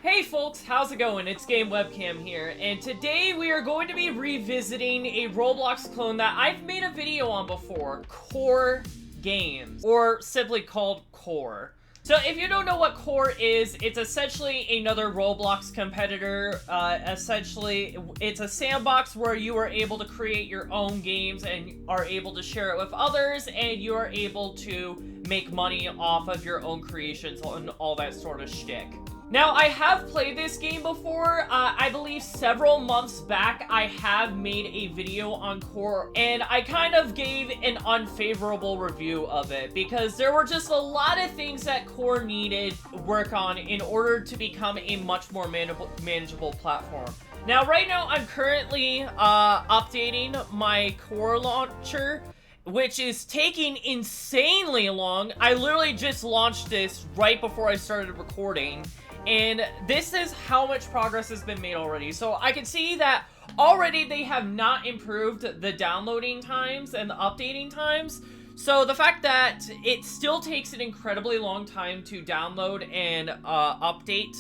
Hey folks, how's it going? It's Game Webcam here, and today we are going to be revisiting a Roblox clone that I've made a video on before, Core Games, or simply called Core. So if you don't know what Core is, it's essentially another Roblox competitor. Essentially, it's a sandbox where you are able to create your own games and are able to share it with others, and you are able to make money off of your own creations and all that sort of shtick. Now, I have played this game before. I believe several months back, I have made a video on Core, and I kind of gave an unfavorable review of it because there were just a lot of things that Core needed work on in order to become a much more manageable platform. Now, right now, I'm currently updating my Core launcher, which is taking insanely long. I literally just launched this right before I started recording. And this is how much progress has been made already. So I can see that already they have not improved the downloading times and the updating times. So the fact that it still takes an incredibly long time to download and update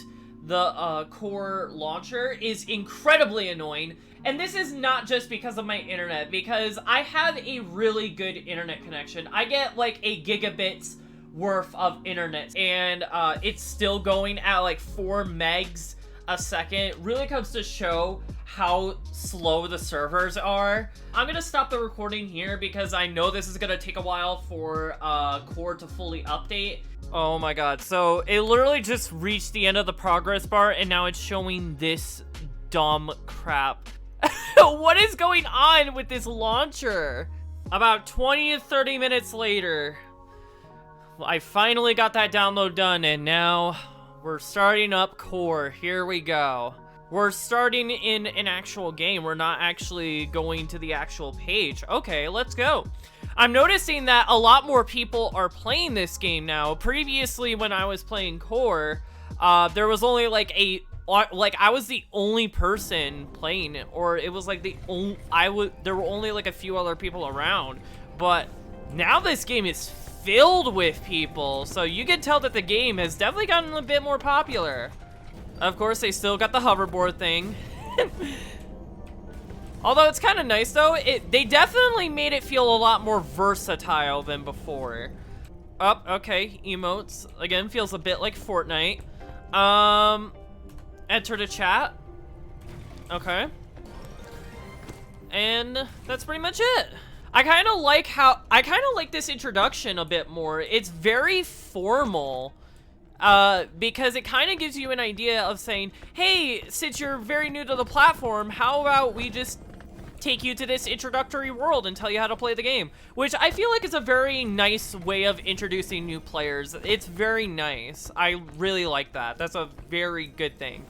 the Core launcher is incredibly annoying. And this is not just because of my internet, because I have a really good internet connection. I get like a gigabits worth of internet, and it's still going at like 4 megs a second. Really comes to show how slow the servers are. I'm gonna stop the recording here because I know this is gonna take a while for Core to fully update. Oh my god, so it literally just reached the end of the progress bar and now it's showing this dumb crap. What is going on with this launcher? About 20 to 30 minutes later, I finally got that download done, and now we're starting up Core. Here we go. We're starting in an actual game. We're not actually going to the actual page. Okay, let's go. I'm noticing that a lot more people are playing this game now. Previously, when I was playing Core, there was only like I was the only person playing it, or it was like there were only like a few other people around. But now this game is filled with people, so you can tell that the game has definitely gotten a bit more popular. Of course, they still got the hoverboard thing. Although it's kind of nice though, they definitely made it feel a lot more versatile than before. Oh, okay, emotes. Again, feels a bit like Fortnite. Enter the chat. Okay. And that's pretty much it. I kind of like this introduction a bit more. It's very formal, because it kind of gives you an idea of saying, hey, since you're very new to the platform, how about we just take you to this introductory world and tell you how to play the game? Which I feel like is a very nice way of introducing new players. It's very nice. I really like that. That's a very good thing.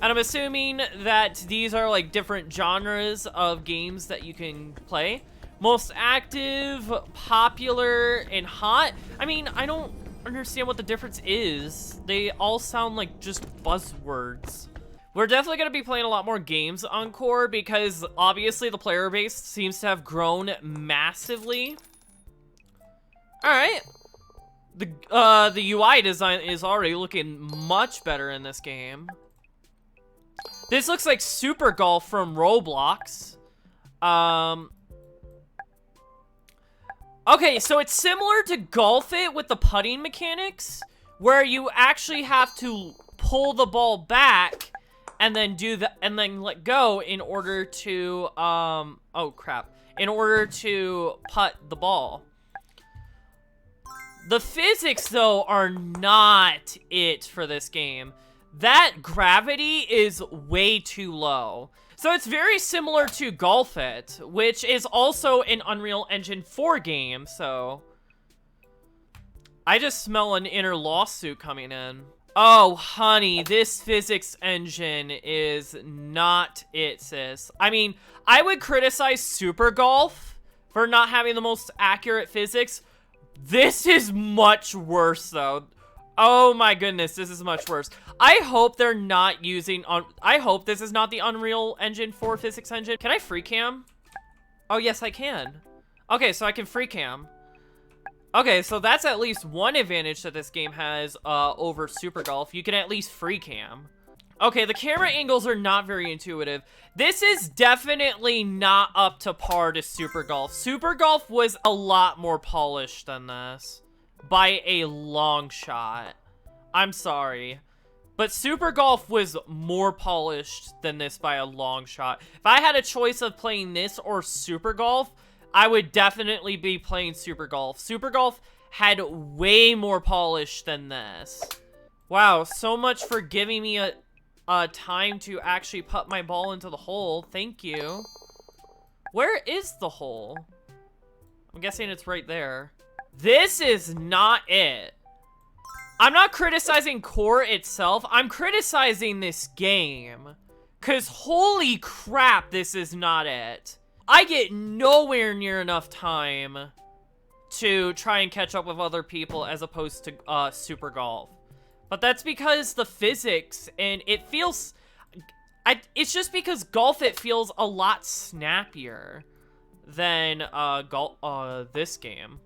And I'm assuming that these are like different genres of games that you can play. Most active, popular, and hot. I mean, I don't understand what the difference is. They all sound like just buzzwords. We're definitely going to be playing a lot more games on Core because obviously the player base seems to have grown massively. Alright. The UI design is already looking much better in this game. This looks like Super Golf from Roblox. Okay, so it's similar to Golf It with the putting mechanics, where you actually have to pull the ball back and then let go in order to oh crap, in order to putt the ball. The physics though are not it for this game. That gravity is way too low. So it's very similar to Golf It, which is also an Unreal Engine 4 game, so I just smell an inner lawsuit coming in. Oh, honey, this physics engine is not it, sis. I mean, I would criticize Super Golf for not having the most accurate physics. This is much worse, though. Oh my goodness, this is much worse. I hope they're not using, I hope this is not the Unreal Engine 4 physics engine. Can I free cam? Oh yes, I can. Okay, so I can free cam. Okay, so that's at least one advantage that this game has over Super Golf. You can at least free cam. Okay, the camera angles are not very intuitive. This is definitely not up to par to Super Golf. Super Golf was a lot more polished than this. By a long shot. I'm sorry. But Super Golf was more polished than this by a long shot. If I had a choice of playing this or Super Golf, I would definitely be playing Super Golf. Super Golf had way more polish than this. Wow, so much for giving me a time to actually put my ball into the hole. Thank you. Where is the hole? I'm guessing it's right there. This is not it. I'm not criticizing Core itself. I'm criticizing this game. 'Cause holy crap, this is not it. I get nowhere near enough time to try and catch up with other people as opposed to Super Golf. But that's because the physics and it feels... it's just because Golf, it feels a lot snappier than this game.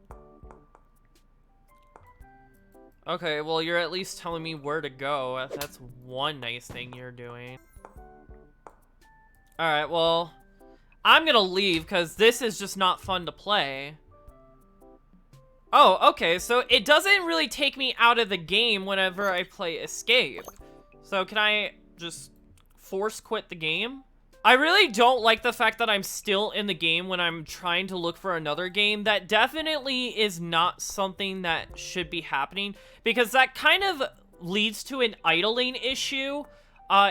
Okay, well, you're at least telling me where to go. That's one nice thing you're doing. Alright, well, I'm gonna leave because this is just not fun to play. Oh, okay, so it doesn't really take me out of the game whenever I play Escape. So can I just force quit the game? I really don't like the fact that I'm still in the game when I'm trying to look for another game. That definitely is not something that should be happening, because that kind of leads to an idling issue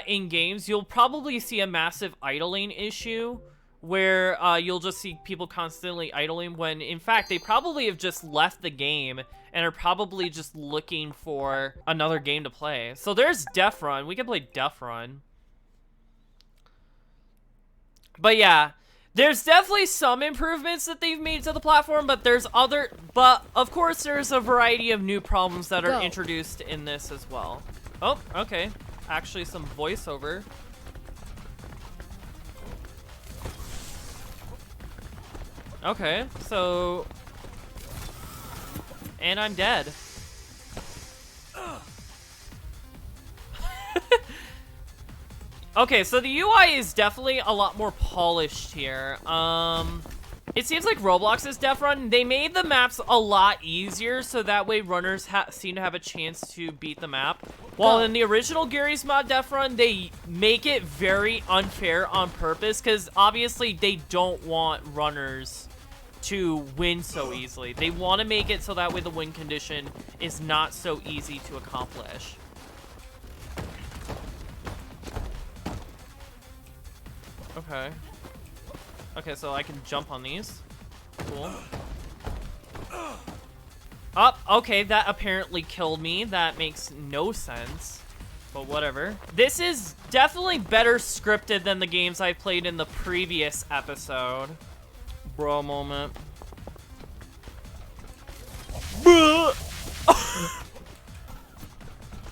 in games. You'll probably see a massive idling issue where you'll just see people constantly idling when, in fact, they probably have just left the game and are probably just looking for another game to play. So there's Death Run. We can play Death Run. But yeah, there's definitely some improvements that they've made to the platform, but of course there's a variety of new problems that are introduced in this as well. Oh, okay. Actually some voiceover. Okay, so... and I'm dead. Okay, so the UI is definitely a lot more polished here. It seems like Roblox's Death Run, they made the maps a lot easier, so that way runners seem to have a chance to beat the map. While in the original Gary's Mod Death Run, they make it very unfair on purpose, because obviously they don't want runners to win so easily. They want to make it so that way the win condition is not so easy to accomplish. Okay. Okay, so I can jump on these. Cool. Oh, okay, that apparently killed me. That makes no sense. But whatever. This is definitely better scripted than the games I played in the previous episode. Bro moment.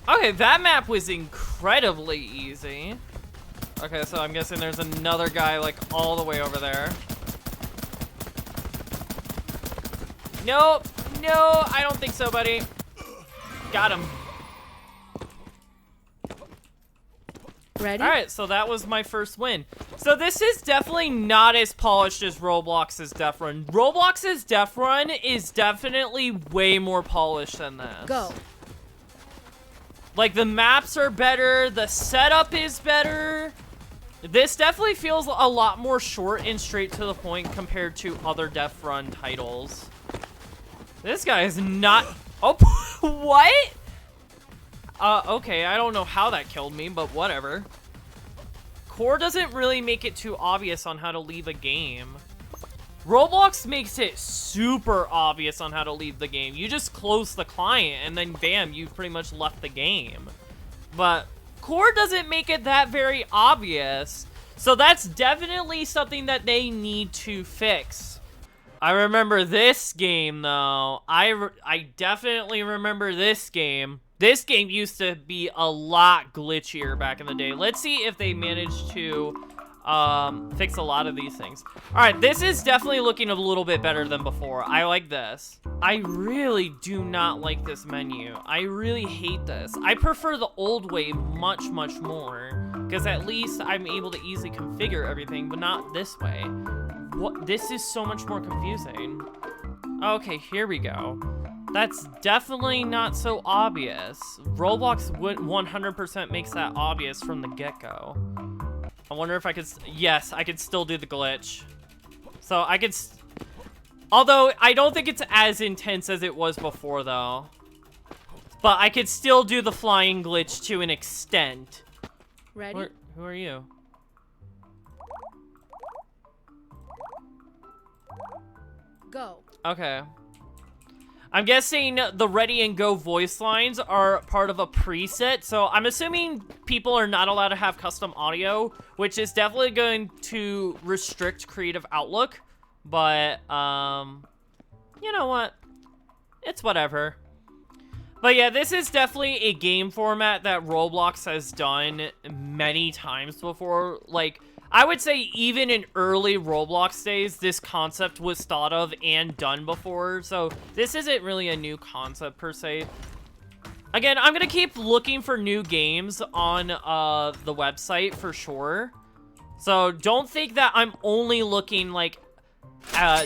Okay, that map was incredibly easy. Okay, so I'm guessing there's another guy, like, all the way over there. Nope. No, I don't think so, buddy. Got him. Ready? Alright, so that was my first win. So this is definitely not as polished as Roblox's Death Run. Roblox's Death Run is definitely way more polished than this. Go. Like, the maps are better, the setup is better. This definitely feels a lot more short and straight to the point compared to other Death Run titles. This guy is not... Oh, what? Okay, I don't know how that killed me, but whatever. Core doesn't really make it too obvious on how to leave a game. Roblox makes it super obvious on how to leave the game. You just close the client, and then bam, you've pretty much left the game. But Core doesn't make it that very obvious. So that's definitely something that they need to fix. I remember this game, though. I definitely remember this game. This game used to be a lot glitchier back in the day. Let's see if they managed to fix a lot of these things. All right, this is definitely looking a little bit better than before. I like this. I really do not like this menu. I really hate this. I prefer the old way much, much more, because at least I'm able to easily configure everything, but not this way. What? This is so much more confusing. Okay, here we go. That's definitely not so obvious. Roblox would 100% makes that obvious from the get-go. I wonder if I could, yes, I could still do the glitch. So I could, although I don't think it's as intense as it was before though. But I could still do the flying glitch to an extent. Ready? Who are you? Go. Okay. I'm guessing the ready and go voice lines are part of a preset, so I'm assuming people are not allowed to have custom audio, which is definitely going to restrict creative outlook, but, you know what? It's whatever. But yeah, this is definitely a game format that Roblox has done many times before. Like, I would say even in early Roblox days, this concept was thought of and done before, so this isn't really a new concept per se. Again, I'm gonna keep looking for new games on the website for sure. So don't think that I'm only looking like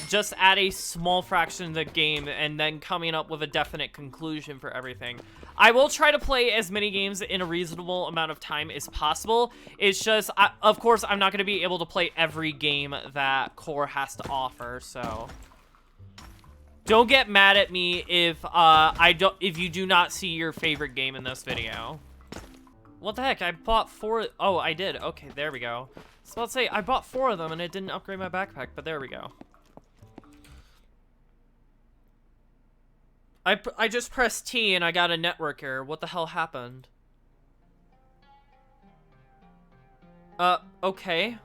just at a small fraction of the game and then coming up with a definite conclusion for everything. I will try to play as many games in a reasonable amount of time as possible. It's just, of course, I'm not going to be able to play every game that Core has to offer, so don't get mad at me if if you do not see your favorite game in this video. What the heck? I bought 4. Oh, I did. Okay, there we go. I was about to say I bought 4 of them and it didn't upgrade my backpack, but there we go. I just pressed T and I got a network error. What the hell happened? Okay.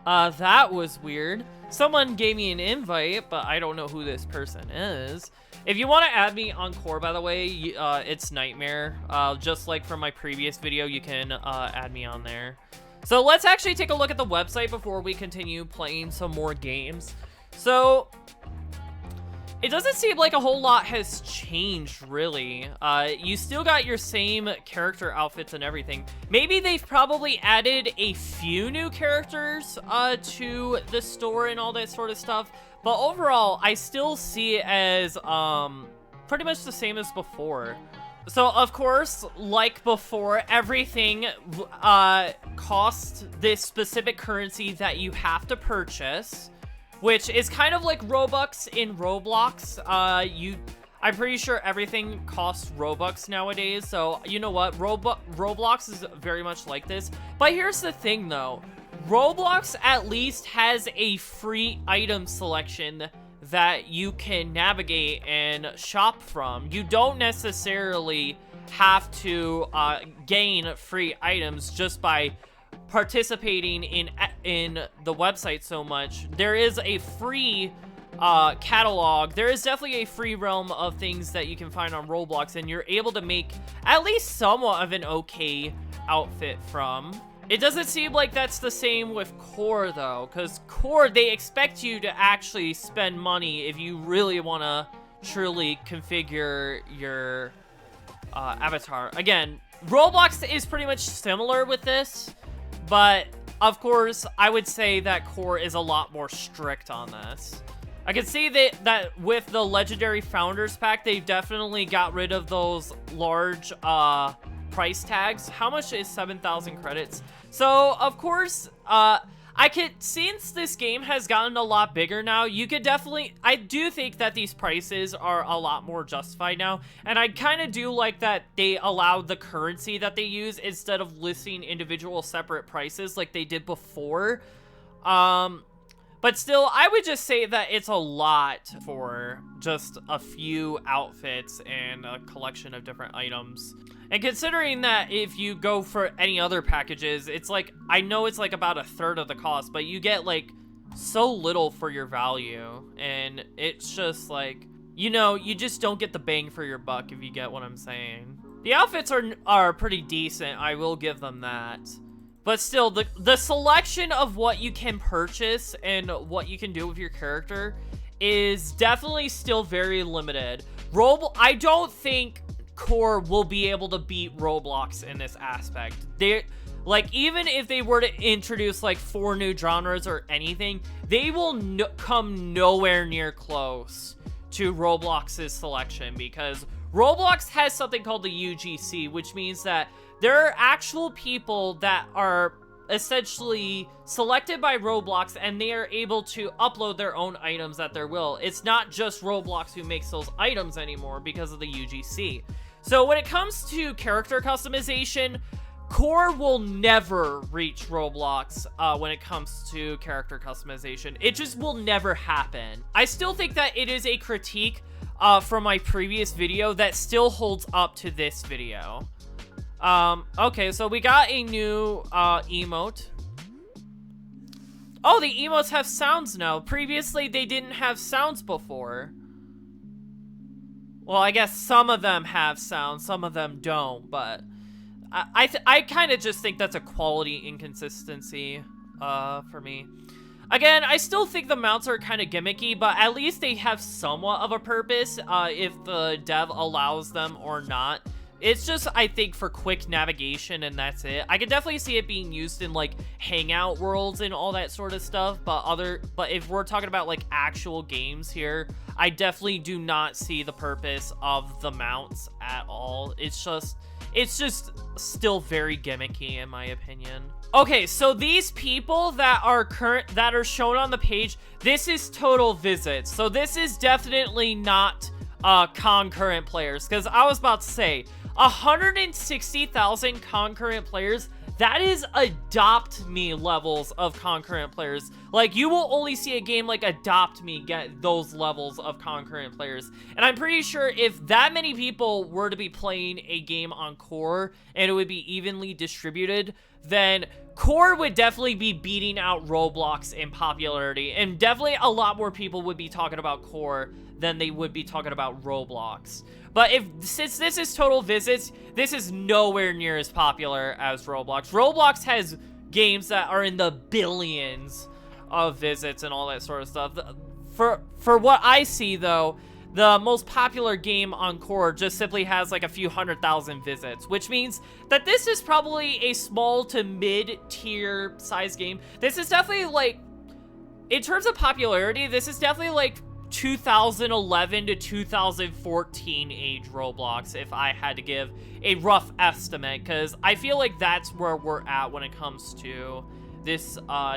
That was weird. Someone gave me an invite, but I don't know who this person is. If you want to add me on Core, by the way, it's Nightmare. Just like from my previous video, you can add me on there. So let's actually take a look at the website before we continue playing some more games. So it doesn't seem like a whole lot has changed, really. You still got your same character outfits and everything. Maybe they've probably added a few new characters to the store and all that sort of stuff. But overall, I still see it as pretty much the same as before. So, of course, like before, everything costs this specific currency that you have to purchase, which is kind of like Robux in Roblox. I'm pretty sure everything costs Robux nowadays, so you know what? Roblox is very much like this. But here's the thing, though. Roblox at least has a free item selection that you can navigate and shop from. You don't necessarily have to gain free items just by participating in the website so much. There is a free catalog. There is definitely a free realm of things that you can find on Roblox, and you're able to make at least somewhat of an okay outfit from. It doesn't seem like that's the same with Core, though, because Core, they expect you to actually spend money if you really want to truly configure your avatar. Again, Roblox is pretty much similar with this, but of course, I would say that Core is a lot more strict on this. I can see that with the Legendary Founders Pack, they've definitely got rid of those large price tags. How much is 7,000 credits? So, of course, since this game has gotten a lot bigger now, you could definitely, I do think that these prices are a lot more justified now, and I kind of do like that they allowed the currency that they use instead of listing individual separate prices like they did before. But still, I would just say that it's a lot for just a few outfits and a collection of different items. And considering that if you go for any other packages, it's like, I know it's like about 1/3 of the cost, but you get like so little for your value. And it's just like, you know, you just don't get the bang for your buck, if you get what I'm saying. The outfits are pretty decent, I will give them that. But still, the selection of what you can purchase and what you can do with your character is definitely still very limited. I don't think Core will be able to beat Roblox in this aspect. Like, even if they were to introduce, like, 4 new genres or anything, they will come nowhere near close to Roblox's selection, because Roblox has something called the UGC, which means that there are actual people that are essentially selected by Roblox, and they are able to upload their own items at their will. It's not just Roblox who makes those items anymore because of the UGC. So when it comes to character customization, Core will never reach Roblox when it comes to character customization. It just will never happen. I still think that it is a critique from my previous video that still holds up to this video. Okay, so we got a new emote. Oh, the emotes have sounds now. Previously, they didn't have sounds before. Well, I guess some of them have sounds, some of them don't, but I kind of just think that's a quality inconsistency for me. Again, I still think the mounts are kind of gimmicky, but at least they have somewhat of a purpose if the dev allows them or not. It's just, I think, for quick navigation, and that's it. I could definitely see it being used in, like, hangout worlds and all that sort of stuff, but if we're talking about, like, actual games here, I definitely do not see the purpose of the mounts at all. It's just still very gimmicky, in my opinion. Okay, so these people that are shown on the page, this is total visits. So this is definitely not concurrent players, because I was about to say 160,000 concurrent players. That is Adopt Me levels of concurrent players. Like, you will only see a game like Adopt Me get those levels of concurrent players. And I'm pretty sure if that many people were to be playing a game on Core and it would be evenly distributed, then Core would definitely be beating out Roblox in popularity. And definitely a lot more people would be talking about Core than they would be talking about Roblox. But since this is total visits, this is nowhere near as popular as Roblox. Roblox has games that are in the billions of visits and all that sort of stuff. For what I see, though, the most popular game on Core just simply has like a few 100,000 visits, which means that this is probably a small to mid-tier size game. This is definitely like, in terms of popularity, this is definitely like 2011 to 2014 age Roblox, if I had to give a rough estimate, because I feel like that's where we're at when it comes to this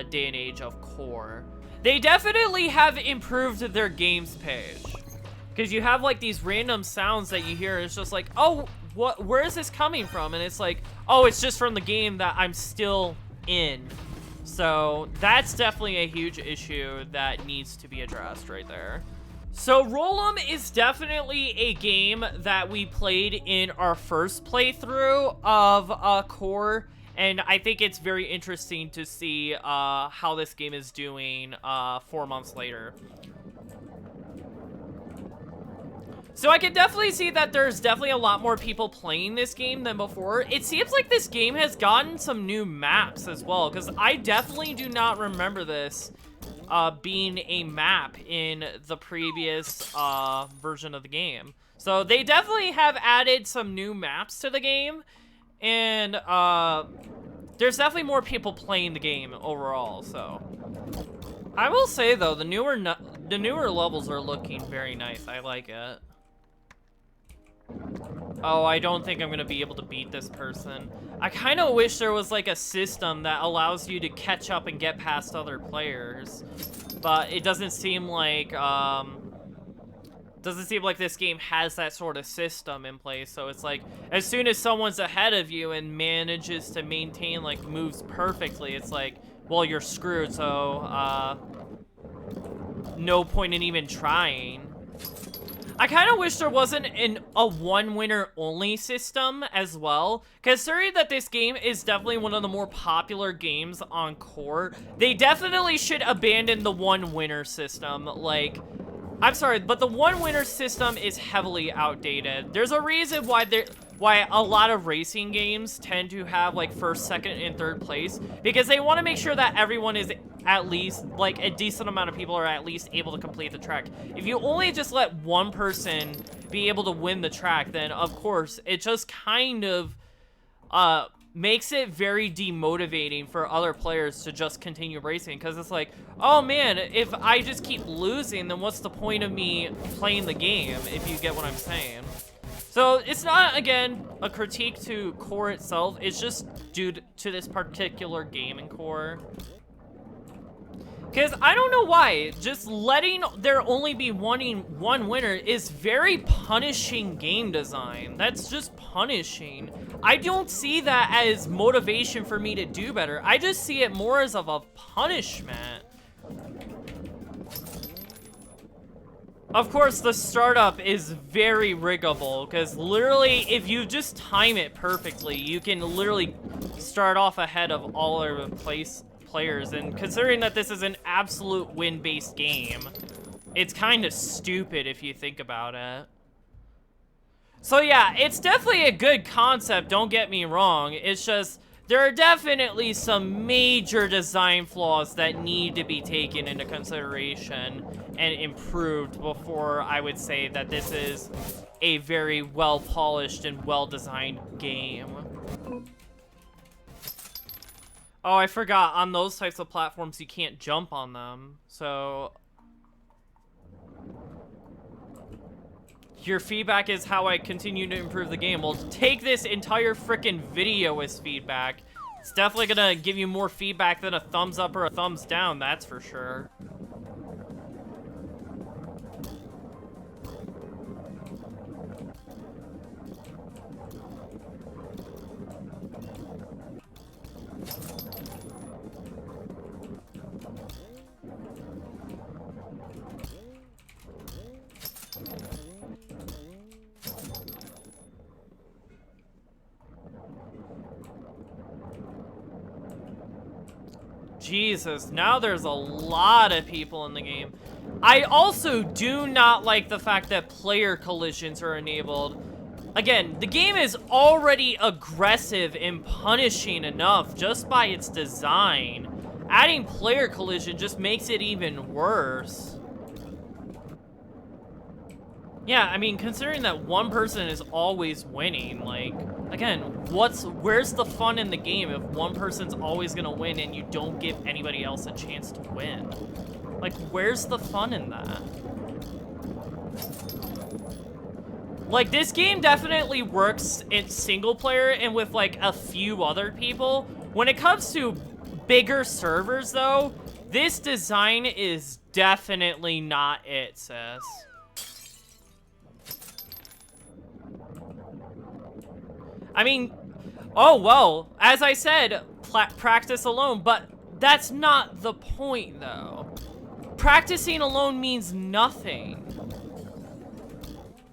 day and age of Core. They definitely have improved their games page, because you have like these random sounds that you hear, and it's just like, oh, where is this coming from? And it's like, oh, it's just from the game that I'm still in. So that's definitely a huge issue that needs to be addressed right there. So Roll'em is definitely a game that we played in our first playthrough of Core, and I think it's very interesting to see how this game is doing 4 months later. So I can definitely see that there's definitely a lot more people playing this game than before. It seems like this game has gotten some new maps as well, because I definitely do not remember this being a map in the previous version of the game. So they definitely have added some new maps to the game, and there's definitely more people playing the game overall. So I will say though, the newer levels are looking very nice. I like it. Oh, I don't think I'm gonna be able to beat this person. I kind of wish there was like a system that allows you to catch up and get past other players, but it doesn't seem like this game has that sort of system in place. So it's like, as soon as someone's ahead of you and manages to maintain like moves perfectly, it's like, well, you're screwed. So no point in even trying. I kind of wish there wasn't a one winner only system as well, considering that this game is definitely one of the more popular games on Core. They definitely should abandon the one winner system. Like, I'm sorry, but the one winner system is heavily outdated. There's a reason why why a lot of racing games tend to have like first, second, and third place, because they want to make sure that everyone is at least, like, a decent amount of people are at least able to complete the track. If you only just let one person be able to win the track, then of course it just kind of makes it very demotivating for other players to just continue racing, because it's like, oh man, if I just keep losing, then what's the point of me playing the game, if you get what I'm saying. So it's not, again, a critique to Core itself, it's just due to this particular game in Core. Because I don't know why, just letting there only be one winner is very punishing game design. That's just punishing. I don't see that as motivation for me to do better. I just see it more as of a punishment. Of course, the startup is very riggable, because literally, if you just time it perfectly, you can literally start off ahead of all of the players, and considering that this is an absolute win-based game, it's kind of stupid if you think about it. So yeah, it's definitely a good concept, don't get me wrong, it's just, there are definitely some major design flaws that need to be taken into consideration and improved before I would say that this is a very well-polished and well-designed game. Oh, I forgot, on those types of platforms, you can't jump on them, so... Your feedback is how I continue to improve the game. Well, take this entire frickin' video as feedback. It's definitely gonna give you more feedback than a thumbs up or a thumbs down, that's for sure. Jesus, now there's a lot of people in the game. I also do not like the fact that player collisions are enabled. Again, the game is already aggressive and punishing enough just by its design. Adding player collision just makes it even worse. Yeah, I mean, considering that one person is always winning, like, again, where's the fun in the game if one person's always gonna win and you don't give anybody else a chance to win? Like, where's the fun in that? Like, this game definitely works in single player and with, like, a few other people. When it comes to bigger servers, though, this design is definitely not it, sis. I mean, oh, well, as I said, practice alone, but that's not the point, though. Practicing alone means nothing.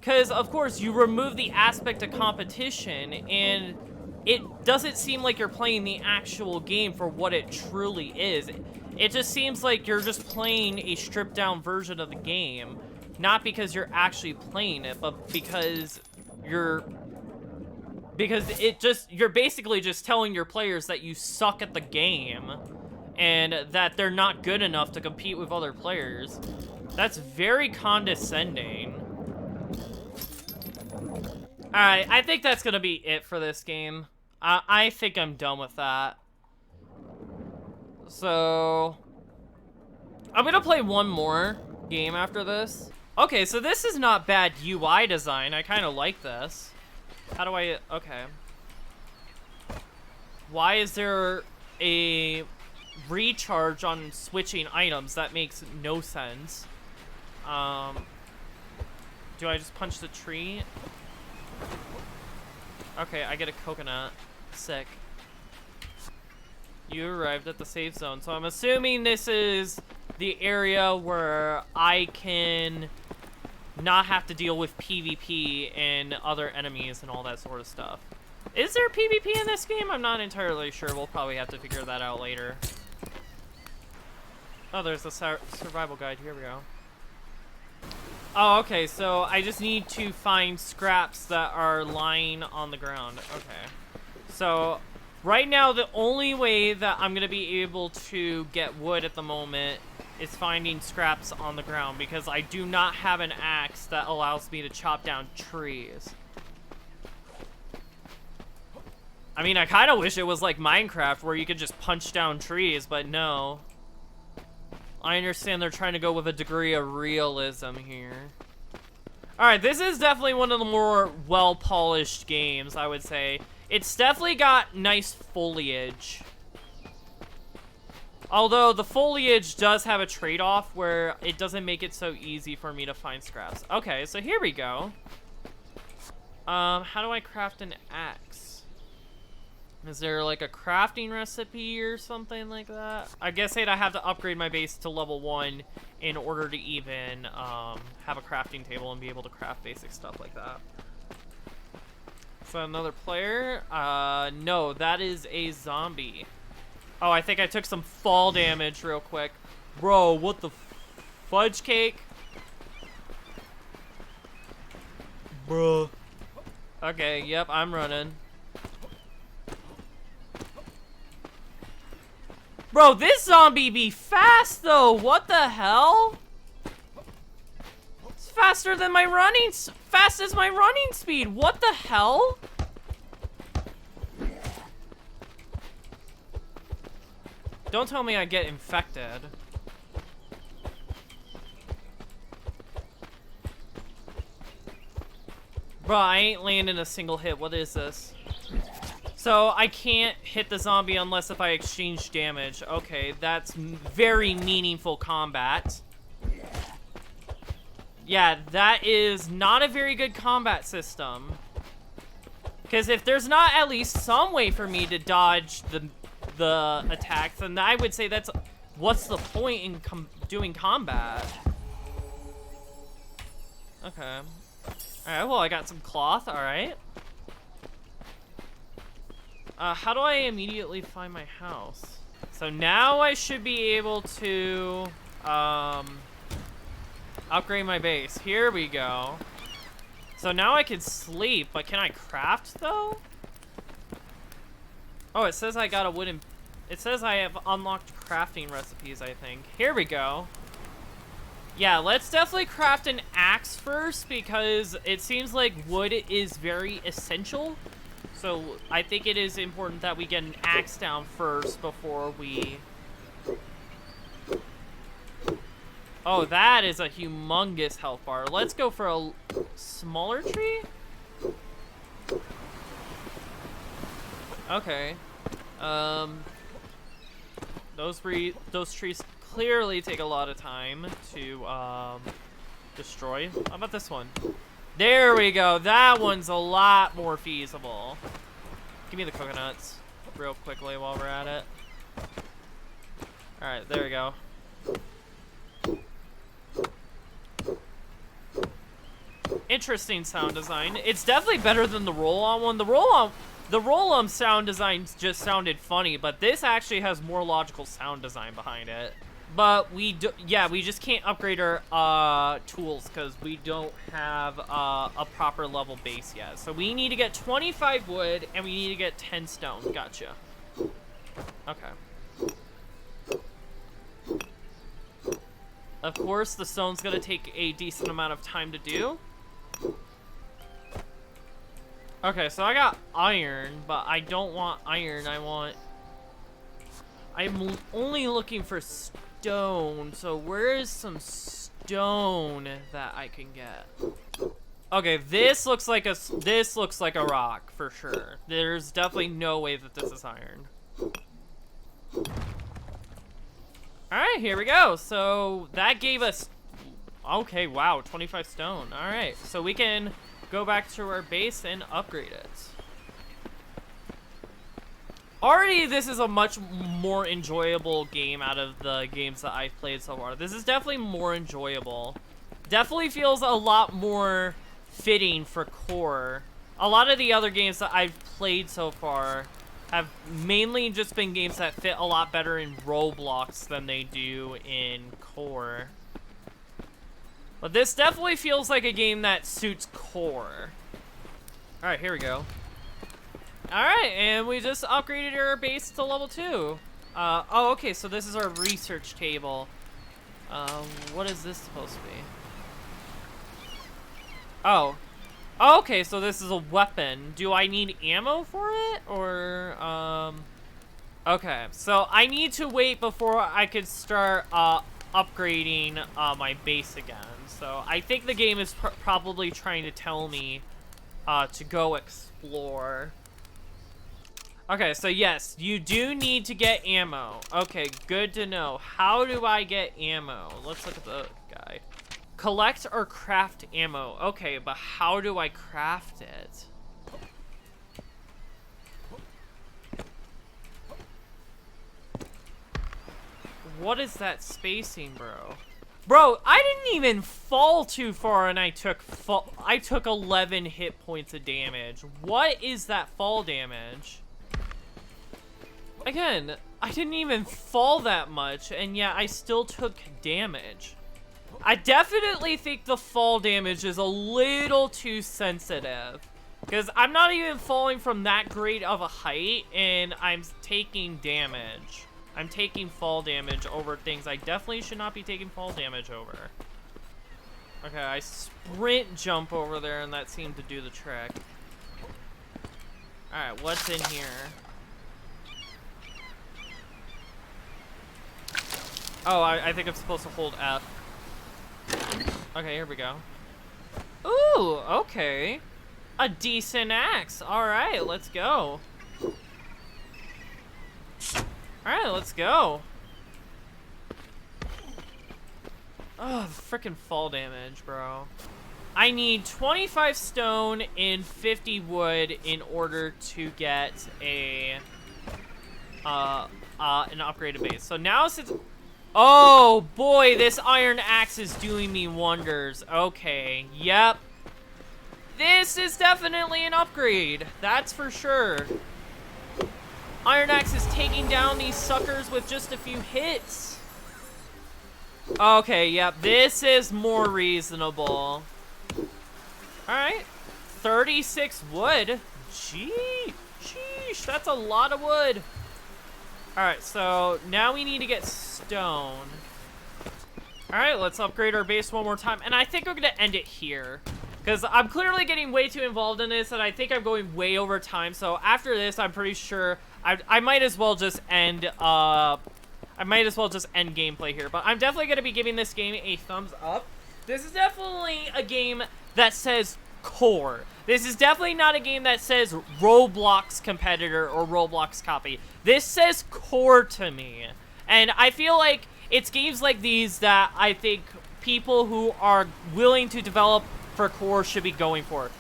Because, of course, you remove the aspect of competition, and it doesn't seem like you're playing the actual game for what it truly is. It just seems like you're just playing a stripped-down version of the game, not because you're actually playing it, but because you're basically just telling your players that you suck at the game and that they're not good enough to compete with other players. That's very condescending. Alright, I think that's gonna be it for this game. I think I'm done with that. So, I'm gonna play one more game after this. Okay, so this is not bad UI design. I kind of like this. How do I, okay. Why is there a recharge on switching items? That makes no sense. Do I just punch the tree? Okay, I get a coconut. Sick. You arrived at the safe zone. So I'm assuming this is the area where I can not have to deal with PvP and other enemies and all that sort of stuff. Is there PvP in this game? I'm not entirely sure. We'll probably have to figure that out later. Oh, there's the survival guide. Here we go. Oh, okay, so I just need to find scraps that are lying on the ground. Okay. So, right now, the only way that I'm going to be able to get wood at the moment is finding scraps on the ground, because I do not have an axe that allows me to chop down trees. I mean, I kind of wish it was like Minecraft, where you could just punch down trees, but no. I understand they're trying to go with a degree of realism here. Alright, this is definitely one of the more well-polished games, I would say. It's definitely got nice foliage. Although, the foliage does have a trade-off where it doesn't make it so easy for me to find scraps. Okay, so here we go. How do I craft an axe? Is there like a crafting recipe or something like that? I guess I'd have to upgrade my base to level 1 in order to even have a crafting table and be able to craft basic stuff like that. So another player? No, that is a zombie. Oh, I think I took some fall damage real quick. Bro, what the fudge cake? Bruh. Okay, yep, I'm running. Bro, this zombie be fast though. What the hell? It's faster than my running, fast as my running speed. What the hell? Don't tell me I get infected. Bro, I ain't landing a single hit. What is this? So, I can't hit the zombie unless if I exchange damage. Okay, that's very meaningful combat. Yeah, that is not a very good combat system. Because if there's not at least some way for me to dodge the attacks, then I would say that's... What's the point in doing combat? Okay. Alright, well, I got some cloth, alright. How do I immediately find my house? So now I should be able to, upgrade my base. Here we go. So now I can sleep, but can I craft, though? Oh, it says I got a wooden... It says I have unlocked crafting recipes, I think. Here we go. Yeah, let's definitely craft an axe first, because it seems like wood is very essential. So, I think it is important that we get an axe down first before we... Oh, that is a humongous health bar. Let's go for a smaller tree? Okay. Those trees clearly take a lot of time to, destroy. How about this one? There we go. That one's a lot more feasible. Give me the coconuts real quickly while we're at it. Alright, there we go. Interesting sound design. It's definitely better than the roll-on one. The roll-on sound design just sounded funny, but this actually has more logical sound design behind it. But we just can't upgrade our tools because we don't have a proper level base yet. So we need to get 25 wood and we need to get 10 stone. Gotcha. Okay. Of course, the stone's gonna take a decent amount of time to do. Okay, so I got iron, but I don't want iron. I'm only looking for stone, so where is some stone that I can get? Okay, this looks like a rock for sure. There's definitely no way that this is iron. Alright, here we go. So that gave us, okay, wow, 25 stone. Alright, so we can go back to our base and upgrade it. Already, this is a much more enjoyable game out of the games that I've played so far. This is definitely more enjoyable. Definitely feels a lot more fitting for core. A lot of the other games that I've played so far have mainly just been games that fit a lot better in Roblox than they do in core. But this definitely feels like a game that suits core. Alright, here we go. Alright, and we just upgraded our base to level 2. Oh, okay, so this is our research table. What is this supposed to be? Oh. Okay, so this is a weapon. Do I need ammo for it? Or, okay, so I need to wait before I could start, upgrading, my base again. So I think the game is probably trying to tell me, to go explore. Okay, so yes, you do need to get ammo. Okay, good to know. How do I get ammo? Let's look at the guide. Collect or craft ammo. Okay, but how do I craft it? What is that spacing, bro? Bro, I didn't even fall too far and I took 11 hit points of damage. What is that fall damage? Again, I didn't even fall that much, and yet I still took damage. I definitely think the fall damage is a little too sensitive. Because I'm not even falling from that great of a height, and I'm taking damage. I'm taking fall damage over things I definitely should not be taking fall damage over. Okay, I sprint jump over there, and that seemed to do the trick. Alright, what's in here? Oh, I think I'm supposed to hold F. Okay, here we go. Ooh, okay. A decent axe. Alright, let's go. Alright, let's go. Oh, freaking fall damage, bro. I need 25 stone and 50 wood in order to get an upgraded base. So now since... Oh, boy, this iron axe is doing me wonders. Okay, yep. This is definitely an upgrade. That's for sure. Iron axe is taking down these suckers with just a few hits. Okay, yep, this is more reasonable. Alright. 36 wood. Sheesh, that's a lot of wood. Alright, so now we need to get stone. Alright, let's upgrade our base one more time. And I think we're going to end it here. Because I'm clearly getting way too involved in this, and I think I'm going way over time. So after this, I'm pretty sure I might as well just end gameplay here. But I'm definitely going to be giving this game a thumbs up. This is definitely a game that says core. This is definitely not a game that says Roblox competitor or Roblox copy. This says core to me. And I feel like it's games like these that I think people who are willing to develop for core should be going for.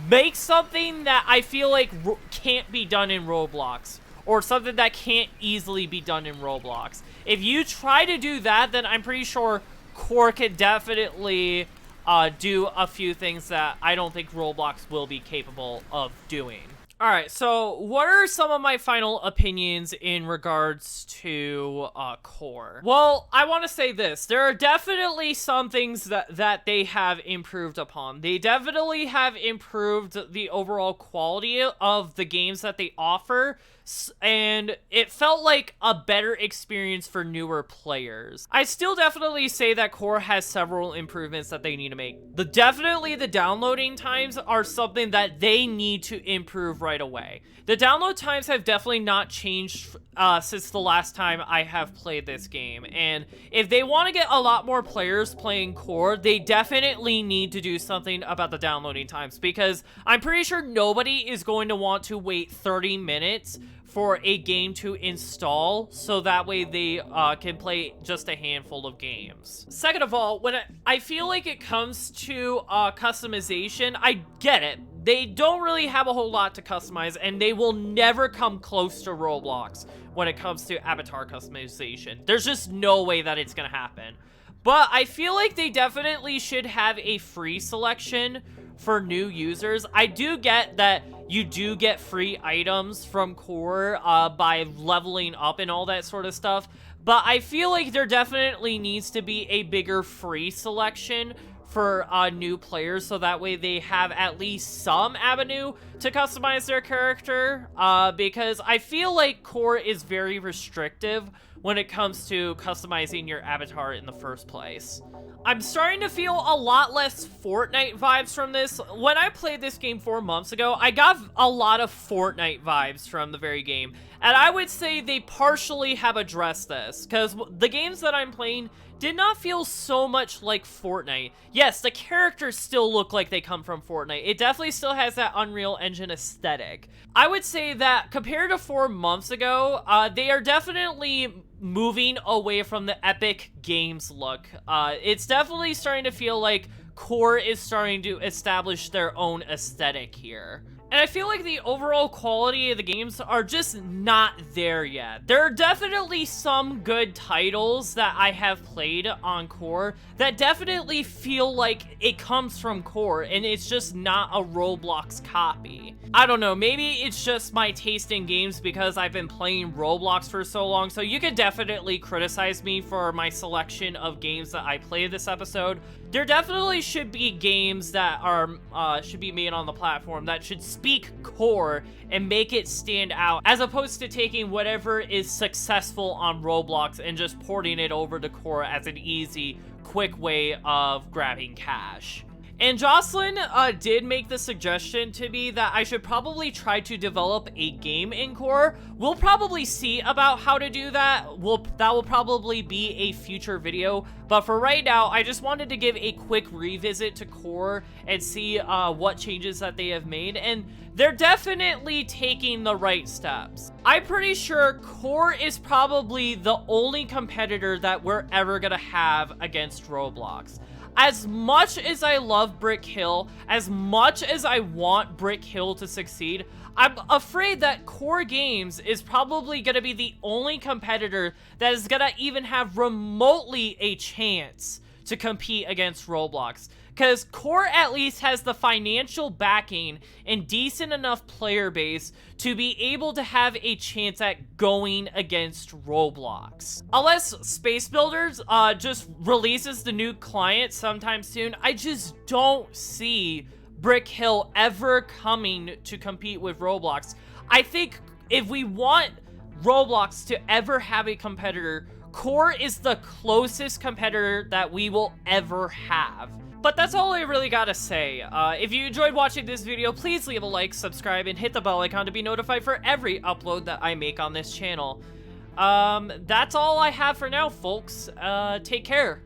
Make something that I feel like can't be done in Roblox, or something that can't easily be done in Roblox. If you try to do that, then I'm pretty sure core can definitely do a few things that I don't think Roblox will be capable of doing. Alright, so what are some of my final opinions in regards to core? Well, I want to say this. There are definitely some things that they have improved upon. They definitely have improved the overall quality of the games that they offer, and it felt like a better experience for newer players. I still definitely say that core has several improvements that they need to make. Definitely the downloading times are something that they need to improve right away. The download times have definitely not changed since the last time I have played this game, and if they want to get a lot more players playing core, they definitely need to do something about the downloading times, because I'm pretty sure nobody is going to want to wait 30 minutes for a game to install, so that way they can play just a handful of games. Second of all, when I feel like it comes to customization, I get it. They don't really have a whole lot to customize, and they will never come close to Roblox when it comes to avatar customization. There's just no way that it's gonna happen. But I feel like they definitely should have a free selection for new users. I do get that you do get free items from core by leveling up and all that sort of stuff, but I feel like there definitely needs to be a bigger free selection for new players, so that way they have at least some avenue to customize their character, because I feel like core is very restrictive when it comes to customizing your avatar in the first place. I'm starting to feel a lot less Fortnite vibes from this. When I played this game 4 months ago, I got a lot of Fortnite vibes from the very game. And I would say they partially have addressed this, because the games that I'm playing did not feel so much like Fortnite. Yes, the characters still look like they come from Fortnite. It definitely still has that Unreal Engine aesthetic. I would say that compared to 4 months ago, they are definitely moving away from the Epic Games look. It's definitely starting to feel like core is starting to establish their own aesthetic here. And I feel like the overall quality of the games are just not there yet. There are definitely some good titles that I have played on core that definitely feel like it comes from core and it's just not a Roblox copy. I don't know, maybe it's just my taste in games because I've been playing Roblox for so long, so you could definitely criticize me for my selection of games that I play this episode. There definitely should be games that are should be made on the platform that should speak core and make it stand out, as opposed to taking whatever is successful on Roblox and just porting it over to core as an easy, quick way of grabbing cash. And Jocelyn did make the suggestion to me that I should probably try to develop a game in core. We'll probably see about how to do that. That will probably be a future video. But for right now, I just wanted to give a quick revisit to core and see what changes that they have made. And they're definitely taking the right steps. I'm pretty sure core is probably the only competitor that we're ever gonna have against Roblox. As much as I love Brick Hill, as much as I want Brick Hill to succeed, I'm afraid that Core Games is probably going to be the only competitor that is going to even have remotely a chance to compete against Roblox. Because Core at least has the financial backing and decent enough player base to be able to have a chance at going against Roblox. Unless Space Builders just releases the new client sometime soon, I just don't see Brick Hill ever coming to compete with Roblox. I think if we want Roblox to ever have a competitor, Core is the closest competitor that we will ever have. But that's all I really gotta say. If you enjoyed watching this video, please leave a like, subscribe, and hit the bell icon to be notified for every upload that I make on this channel. That's all I have for now, folks. Take care.